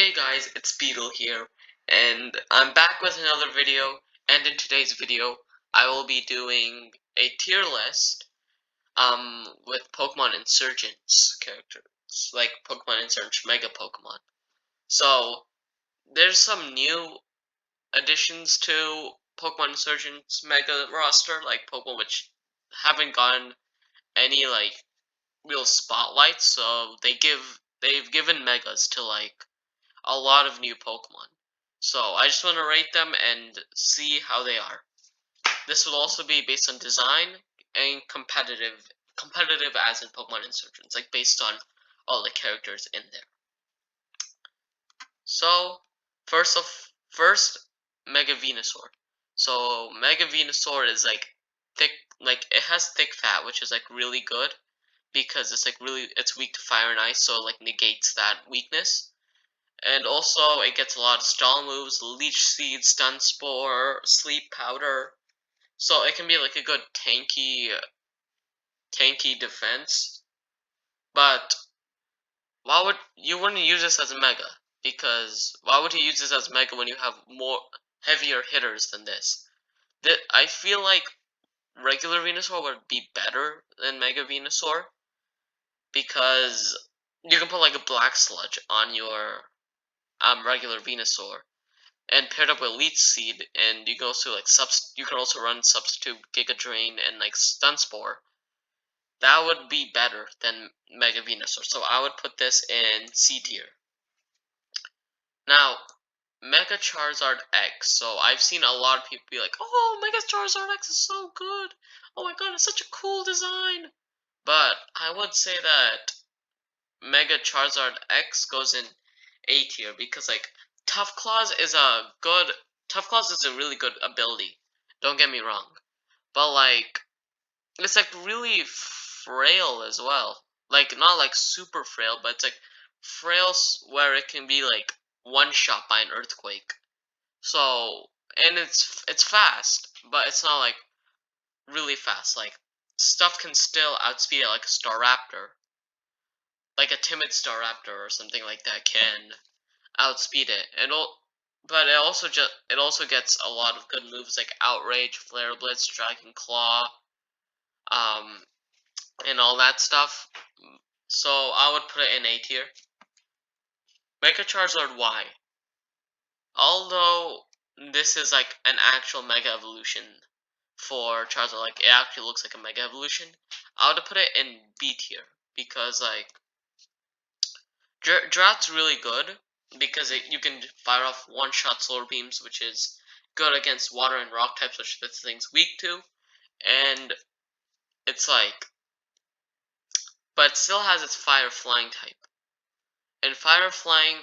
Hey guys, it's Beetle here, and I'm back with another video, and in today's video, I will be doing a tier list, with Pokemon Insurgence characters, like Pokemon Insurgence Mega Pokemon. So, there's some new additions to Pokemon Insurgence Mega roster, like Pokemon which haven't gotten any, like, real spotlight, so they've given Megas to, like, a lot of new Pokemon. So I just want to rate them and see how they are. This will also be based on design and competitive as in Pokemon Insurgents, like based on all the characters in there. So first Mega Venusaur. So Mega Venusaur is like thick, like it has thick fat, which is like really good because it's weak to fire and ice, so it like negates that weakness. And also, it gets a lot of stall moves, Leech Seed, Stun Spore, Sleep Powder. So it can be like a good tanky defense. But you wouldn't use this as a Mega? Because why would you use this as Mega when you have more heavier hitters than this? I feel like regular Venusaur would be better than Mega Venusaur because you can put like a Black Sludge on your regular Venusaur and paired up with Leech Seed, and you can also you can also run substitute Giga Drain and like Stun Spore. That would be better than Mega Venusaur. So I would put this in C tier. Now, Mega Charizard X. So I've seen a lot of people be like, "Oh, Mega Charizard X is so good. Oh my god, it's such a cool design." But I would say that Mega Charizard X goes in A tier because like Tough Claws is a really good ability. Don't get me wrong. But like it's like really frail as well. Like not like super frail, but it's like frail where it can be like one shot by an earthquake. So and it's fast, but it's not like really fast. Like stuff can still outspeed it like a Staraptor. Like a timid Staraptor or something like that can outspeed it. But it also gets a lot of good moves like Outrage, Flare Blitz, Dragon Claw, um, and all that stuff. So I would put it in A tier. Mega Charizard Y. Although this is like an actual Mega Evolution for Charizard, like it actually looks like a Mega Evolution, I would put it in B tier because like Drought's really good because you can fire off one-shot solar beams, which is good against water and rock types, which this thing's weak to, and it's like, but it still has its fire flying type, and fire flying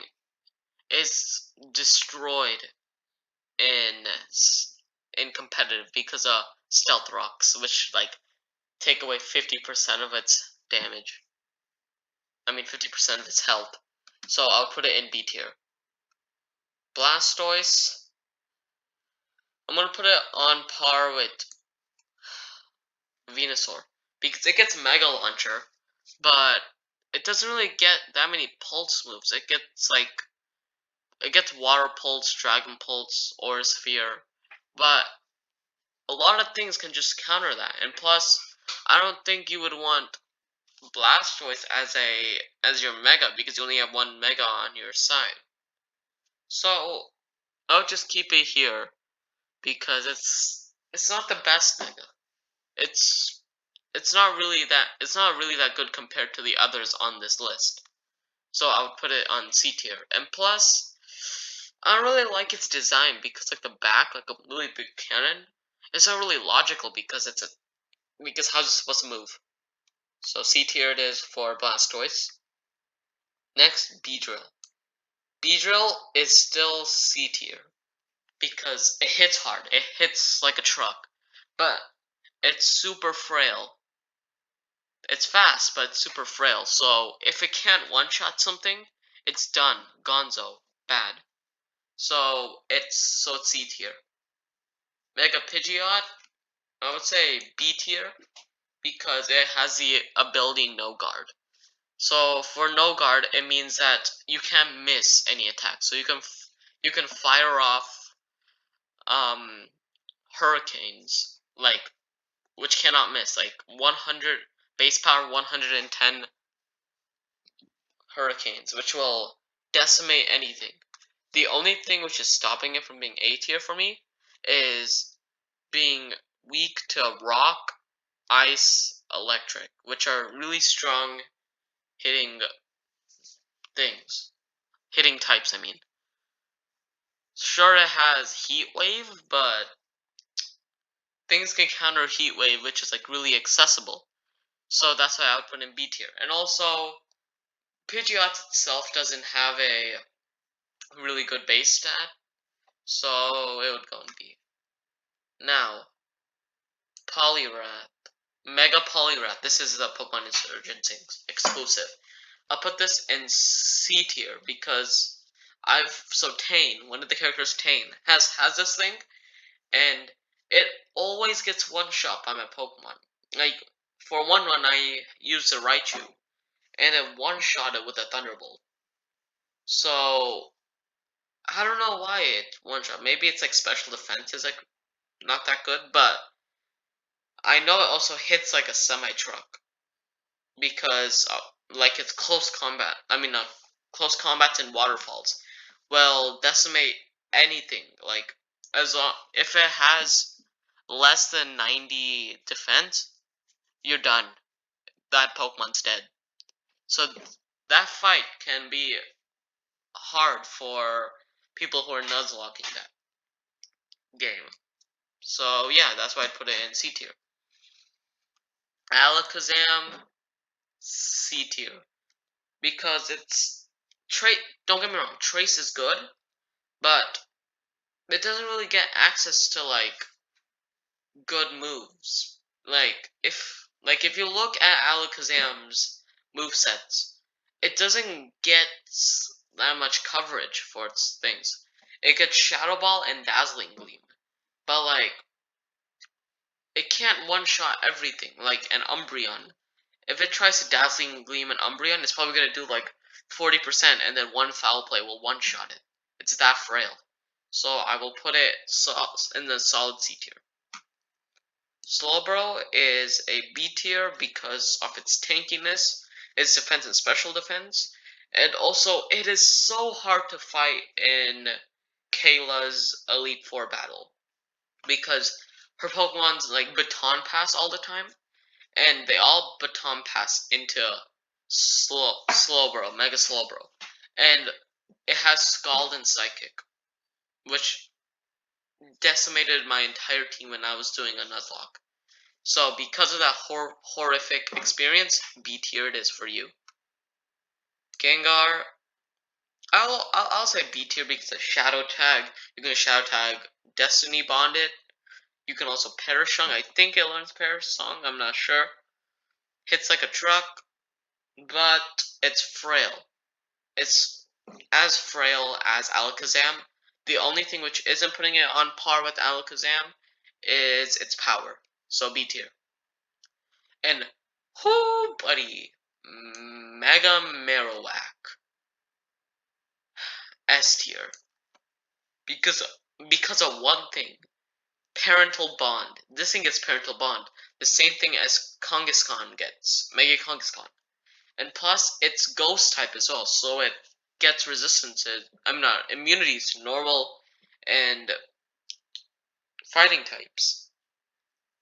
is destroyed in competitive because of stealth rocks, which like take away 50% of its damage. I mean 50% of its health. So I'll put it in B tier. Blastoise, I'm gonna put it on par with Venusaur because it gets Mega Launcher, but it doesn't really get that many pulse moves. It gets Water Pulse, Dragon Pulse, Aura Sphere, but a lot of things can just counter that. And plus, I don't think you would want Blastoise as your Mega because you only have one Mega on your side. So I'll just keep it here because it's not the best Mega. It's it's not really that good compared to the others on this list. So I would put it on C tier. And plus, I don't really like its design because like the back, like a really big cannon, it's not really logical because because how's it supposed to move? So C tier it is for Blastoise. Next, Beedrill. Beedrill is still C tier because it hits hard. It hits like a truck, but it's super frail. It's fast, but it's super frail. So if it can't one-shot something, it's done. Gonzo. Bad. So it's C tier. Mega Pidgeot, I would say B tier because it has the ability No Guard. So for no guard, it means that you can't miss any attack. So you can fire off um hurricanes like which cannot miss, like 100 base power 110 hurricanes, which will decimate anything. The only thing which is stopping it from being A tier for me is being weak to rock, ice, electric, which are really strong hitting things. Hitting types, I mean. Sure, it has heat wave, but things can counter heat wave, which is like really accessible. So that's why I would put in B tier. And also, Pidgeot itself doesn't have a really good base stat, so it would go in B. Now, Poliwrath. Mega Poliwrath. This is the Pokemon Insurgence exclusive. I'll put this in C tier because Tane, one of the characters Tane, has this thing, and it always gets one shot by my Pokemon. Like, for one run I used a Raichu, and it one shot it with a Thunderbolt. So I don't know why it one shot. Maybe it's like special defense is like not that good, but I know it also hits like a semi truck because like it's close combat. I mean, not close combats and waterfalls. Well, decimate anything like as long if it has less than 90 defense, you're done. That Pokemon's dead. So that fight can be hard for people who are nuzlocking that game. So yeah, that's why I put it in C tier. Alakazam, C tier. Because it's don't get me wrong, Trace is good, but it doesn't really get access to like good moves. Like if you look at Alakazam's movesets, it doesn't get that much coverage for its things. It gets Shadow Ball and Dazzling Gleam, but like it can't one shot everything like an Umbreon. If it tries to Dazzling Gleam and Umbreon, it's probably gonna do like 40% and then one foul play will one shot it. It's that frail. So I will put it in the solid C tier. Slowbro is a B tier because of its tankiness, its defense and special defense, and also it is so hard to fight in Kayla's Elite Four battle because her Pokemon's like baton pass all the time, and they all baton pass into Slowbro, Mega Slowbro, and it has Scald and Psychic, which decimated my entire team when I was doing a Nuzlocke. So because of that horrific experience, B tier it is for you. Gengar, I'll say B tier because of Shadow Tag. You can Shadow Tag Destiny Bond it. You can also Perish Song. I think it learns Perish Song. I'm not sure. Hits like a truck, but it's frail. It's as frail as Alakazam. The only thing which isn't putting it on par with Alakazam is its power. So B tier. And whoo, buddy, Mega Marowak, S tier, because of one thing, parental bond. This thing gets parental bond, the same thing as Kangaskhan gets, Mega Kangaskhan, and plus it's ghost type as well, so it gets resistance to, I'm not immunities to normal and fighting types.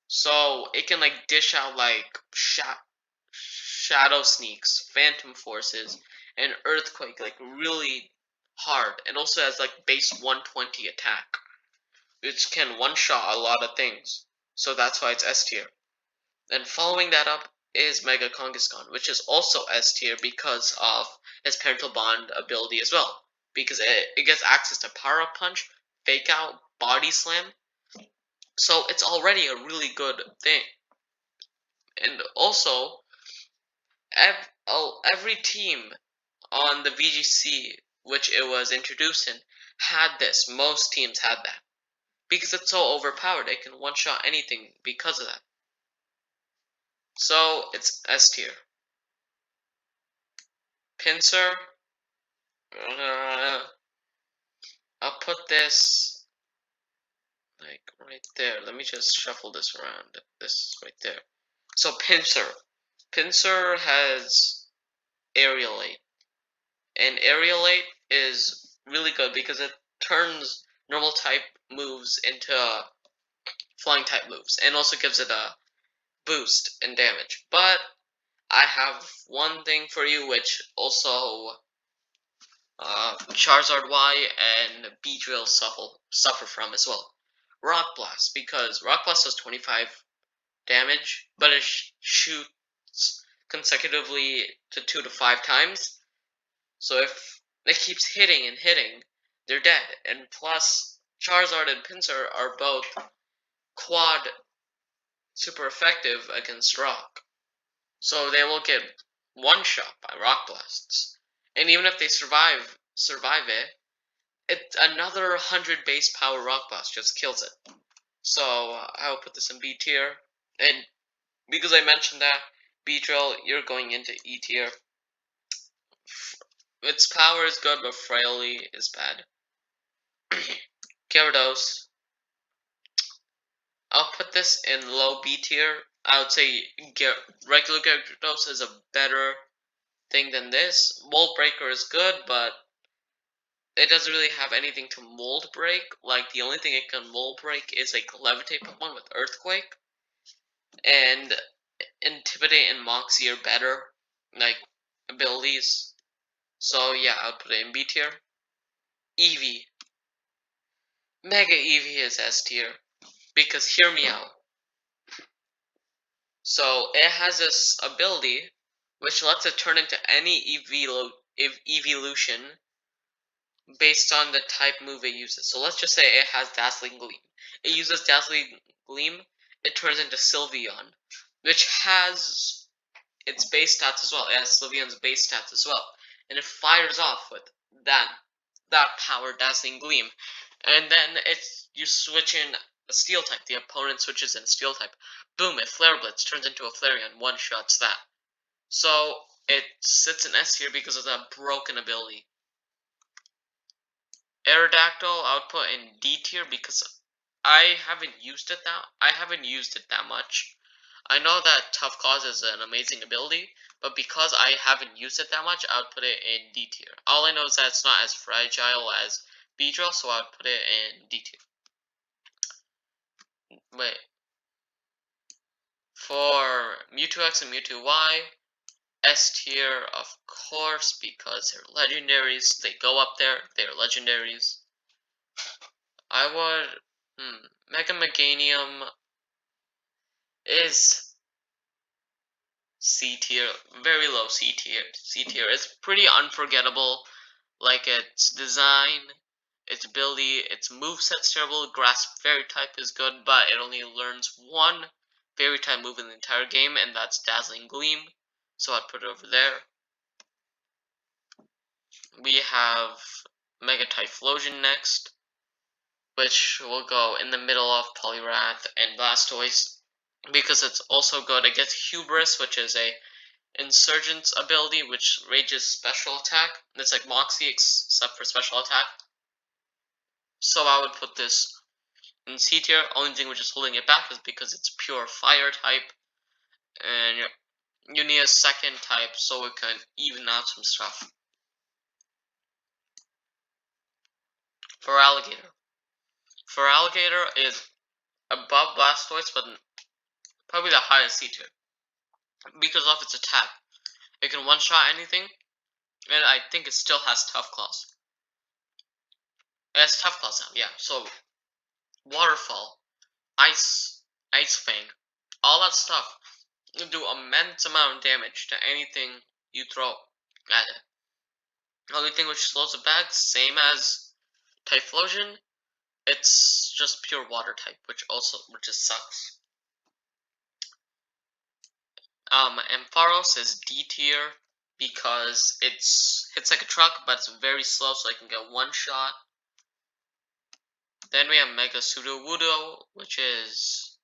So it can like dish out like shadow sneaks, phantom forces, and earthquake like really hard. And also has like base 120 attack, which can one shot a lot of things. So that's why it's S tier. And following that up is Mega Kangaskhan, which is also S tier because of its parental bond ability as well. Because it gets access to Power Up Punch, Fake Out, Body Slam. So it's already a really good thing. And also, every team on the VGC which it was introduced in had this. Most teams had that. Because it's so overpowered, it can one-shot anything because of that. So, it's S tier. Pincer. Uh, I'll put this like right there. Let me just shuffle this around. This is right there. So Pincer. Pincer has Aerialate. And Aerialate is really good because it turns normal type moves into flying type moves and also gives it a boost in damage. But I have one thing for you which also Charizard Y and Beedrill suffer from as well. Rock Blast, because Rock Blast does 25 damage, but it shoots consecutively to 2 to 5 times. So if it keeps hitting and hitting, they're dead. And plus, Charizard and Pinsir are both quad super effective against Rock. So they will get one shot by Rock Blasts. And even if they survive it, another 100 base power Rock Blast just kills it. So I'll put this in B tier. And because I mentioned that, Beedrill, you're going into E tier. Its power is good, but Frailty is bad. Gyarados, I'll put this in low B tier. I would say regular Gyarados is a better thing than this. Mold Breaker is good, but it doesn't really have anything to mold break. Like, the only thing it can mold break is like Levitate Pokemon with Earthquake. And Intimidate and Moxie are better, like, abilities. So yeah, I'll put it in B tier. Eevee. Mega Eevee is S tier. Because hear me out. So it has this ability which lets it turn into any evolution based on the type move it uses. So let's just say it has Dazzling Gleam. It uses Dazzling Gleam, it turns into Sylveon, which has its base stats as well. It has Sylveon's base stats as well. And it fires off with that power Dazzling Gleam. And then you switch in a Steel type. The opponent switches in Steel type. Boom, it Flare Blitz turns into a Flareon, one-shots that. So it sits in S tier because of that broken ability. Aerodactyl I would put in D tier because I haven't used it that much. I know that Tough Claws is an amazing ability, but because I haven't used it that much, I would put it in D tier. All I know is that it's not as fragile as Beedrill, so I would put it in D tier. Wait. For Mewtwo X and Mewtwo Y, S tier, of course, because they're legendaries. They go up there. They're legendaries. I would. Mega Meganium is C tier, very low C tier. C tier. It's pretty unforgettable. Like its design, its ability, its moveset's terrible. Grasp Fairy type is good, but it only learns one Fairy type move in the entire game, and that's Dazzling Gleam. So I'd put it over there. We have Mega Typhlosion next, which will go in the middle of Poliwrath and Blastoise because it's also good. It gets Hubris, which is a Insurgence ability, which rages special attack. It's like Moxie except for special attack. So I would put this in C tier. Only thing which is holding it back is because it's pure fire type, and you need a second type so it can even out some stuff. For Alligator. For Alligator is above Blastoise, but probably the highest C tier. Because of its attack. It can one-shot anything, and I think it still has Tough Claws. It has Tough Claws now, yeah. So, Waterfall, Ice Fang, all that stuff do immense amount of damage to anything you throw at it. The only thing which slows it back, same as Typhlosion, it's just pure water type, which just sucks. Ampharos is D tier because it's like a truck, but it's very slow, so it can get one shot. Then we have Mega Sudowoodo, which is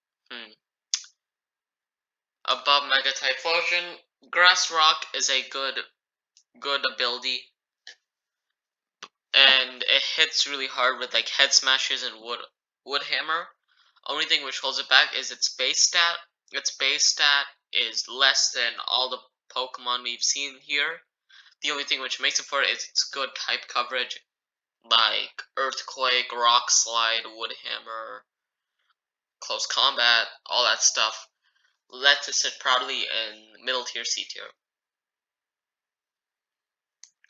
above Mega Typhlosion. Grass Rock is a good good ability, and it hits really hard with like head smashes and wood hammer. Only thing which holds it back is its base stat. Its base stat is less than all the Pokemon we've seen here. The only thing which makes it for it is its good type coverage, like Earthquake, Rock Slide, Wood Hammer, Close Combat, all that stuff. Lets it sit proudly in middle tier, C tier.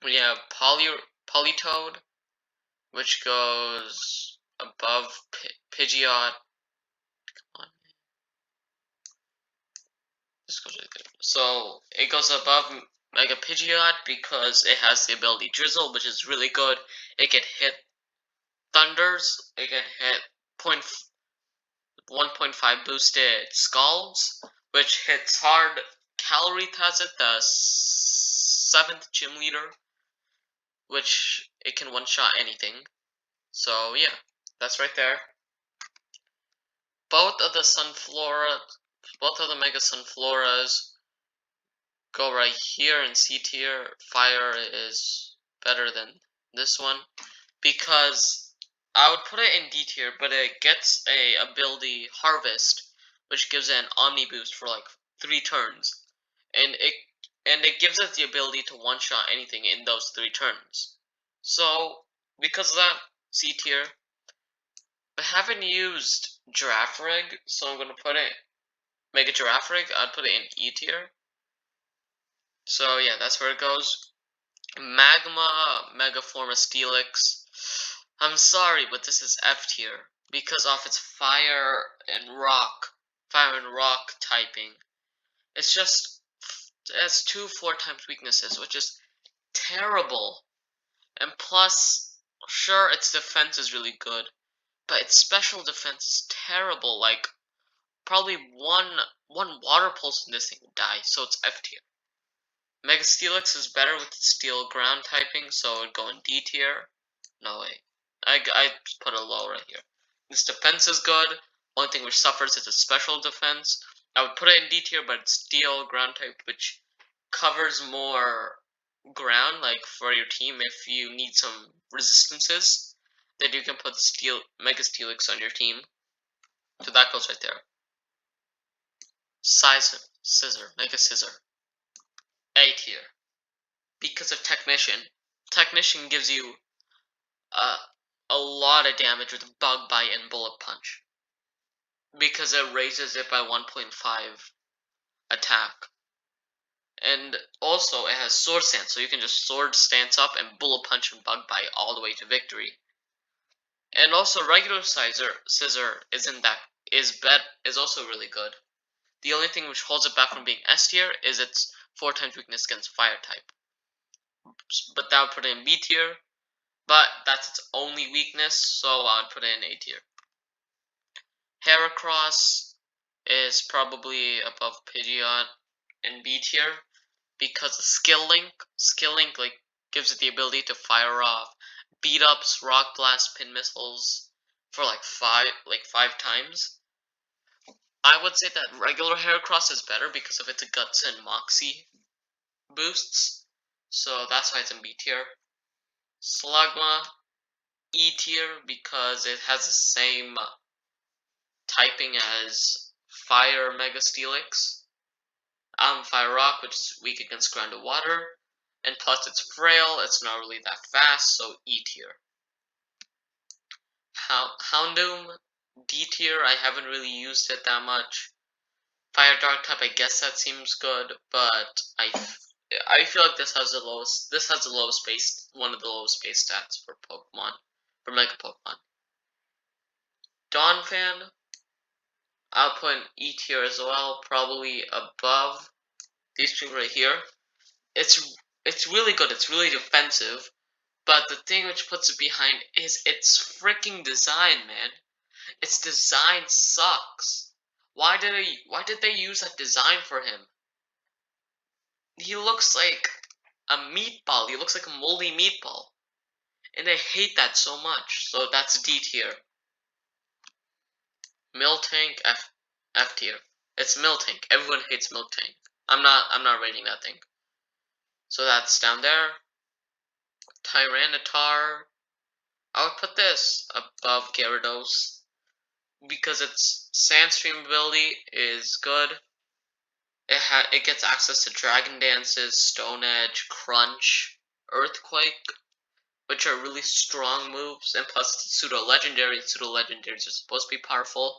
We have Politoed, which goes above Pidgeot. Come on, this goes right there. So it goes above Mega Pidgeot because it has the ability Drizzle, which is really good. It can hit Thunders. It can hit 1.5 boosted Scalds, which hits hard. Calorie has it, the 7th gym leader, which it can one-shot anything. So yeah, that's right there. Both of the Mega Sunfloras go right here in C tier. Fire is better than this one because I would put it in D tier, but it gets a ability Harvest, which gives it an Omni boost for like 3 turns, and it gives it the ability to one shot anything in those 3 turns. So because of that, C tier. I haven't used Giraffe Rig, so I'm gonna make a Giraffe Rig. I'd put it in E tier. So yeah, that's where it goes. Magma Megaforma Steelix. I'm sorry, but this is F tier because of its fire and rock typing. It's just it has 2 4 times weaknesses, which is terrible. And plus, sure, its defense is really good, but its special defense is terrible. Like probably one water pulse in this thing would die, so it's F tier. Mega Steelix is better with its steel ground typing, so it would go in D tier. No way. I put a low right here. Its defense is good. Only thing which suffers is its special defense. I would put it in D tier, but it's steel ground type, which covers more ground, like for your team if you need some resistances. Then you can put Mega Steelix on your team. So that goes right there. Mega Scissor. A tier. Because of Technician. Technician gives you a lot of damage with Bug Bite and Bullet Punch. Because it raises it by 1.5 attack. And also it has Sword Stance, so you can just Sword Stance up and Bullet Punch and Bug Bite all the way to victory. And also regular Scissor is also really good. The only thing which holds it back from being S tier is its 4 times weakness against Fire type. But that would put it in B tier. But that's its only weakness, so I would put it in A tier. Heracross is probably above Pidgeot in B tier because of Skill Link. Skill Link like gives it the ability to fire off beat ups, rock blast, pin missiles for like five times. I would say that regular Heracross is better because of its Guts and Moxie boosts. So that's why it's in B tier. Slugma, E tier because it has the same typing as Fire Mega Steelix. Fire Rock, which is weak against grounded water. And plus it's frail, it's not really that fast, so E tier. Houndoom, D tier, I haven't really used it that much. Fire Dark type, I guess that seems good, but I feel like this has the lowest base, one of the lowest base stats for Pokemon, for Mega Pokemon. Donphan, I'll put in E tier as well, probably above these two right here. It's really good, it's really defensive, but the thing which puts it behind is its freaking design, man. Its design sucks. Why did they use that design for him? He looks like a meatball. He looks like a moldy meatball. And I hate that so much. So that's D tier. Miltank F tier. It's Miltank. Everyone hates Miltank. I'm not rating that thing. So that's down there. Tyranitar. I would put this above Gyarados because its Sandstream ability is good. It gets access to Dragon Dances, Stone Edge, Crunch, Earthquake, which are really strong moves, and plus it's pseudo legendary, and pseudo legendaries are supposed to be powerful.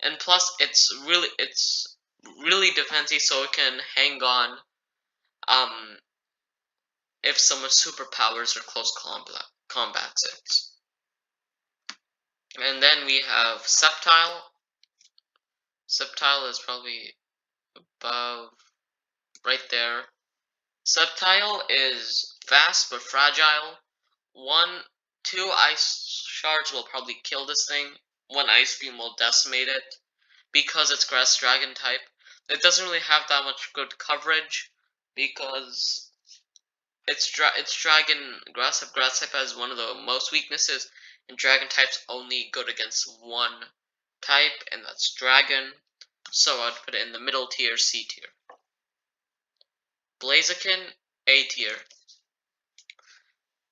And plus it's really defensive, so it can hang on um if someone's superpowers or close combats it. And then we have Sceptile. Sceptile is probably above, right there. Sceptile is fast but fragile. Two ice shards will probably kill this thing. One ice beam will decimate it. Because it's grass dragon type, it doesn't really have that much good coverage because it's dragon grass type has one of the most weaknesses, and dragon types only good against one type, and that's dragon. So I'd put it in the middle tier, C tier. Blaziken, A tier.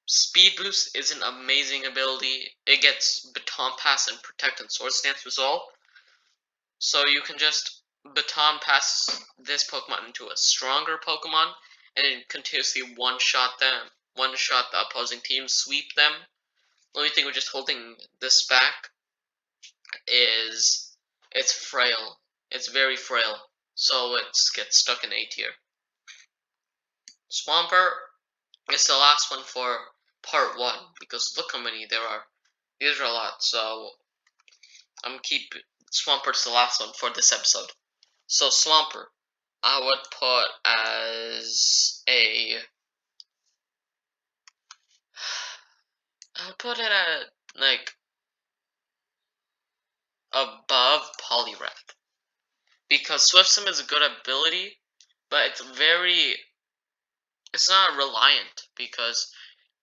Speed Boost is an amazing ability. It gets Baton Pass and Protect and Sword Stance Resolve. So you can just Baton Pass this Pokemon into a stronger Pokemon and then continuously one-shot them. One-shot the opposing team, sweep them. The only thing with just holding this back is it's frail. It's very frail. So it gets stuck in A tier. Swampert is the last one for part 1, because look how many there are. These are a lot, so I'm gonna keep Swampert's the last one for this episode. So Swampert, I would put as I would put it at like above Poliwrath, because Swift Swim is a good ability, but it's not reliant, because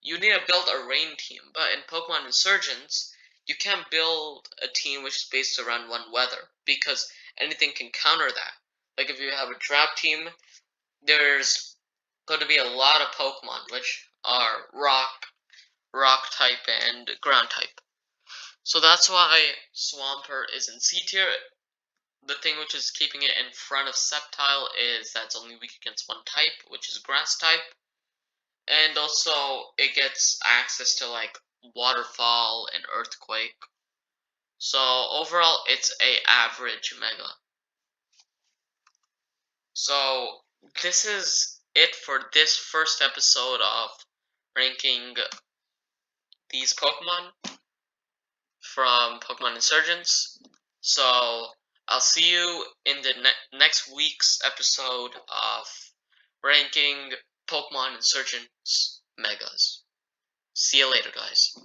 you need to build a rain team. But in Pokemon Insurgence, you can't build a team which is based around one weather, because anything can counter that. Like if you have a drought team, there's going to be a lot of Pokemon which are rock type and ground type. So that's why Swampert is in C tier. The thing which is keeping it in front of Sceptile is that it's only weak against one type, which is grass type. And also it gets access to like Waterfall and Earthquake. So overall it's a average Mega. So this is it for this first episode of ranking these Pokemon from Pokemon Insurgence. So I'll see you in the next week's episode of ranking Pokemon Insurgence Megas. See you later, guys.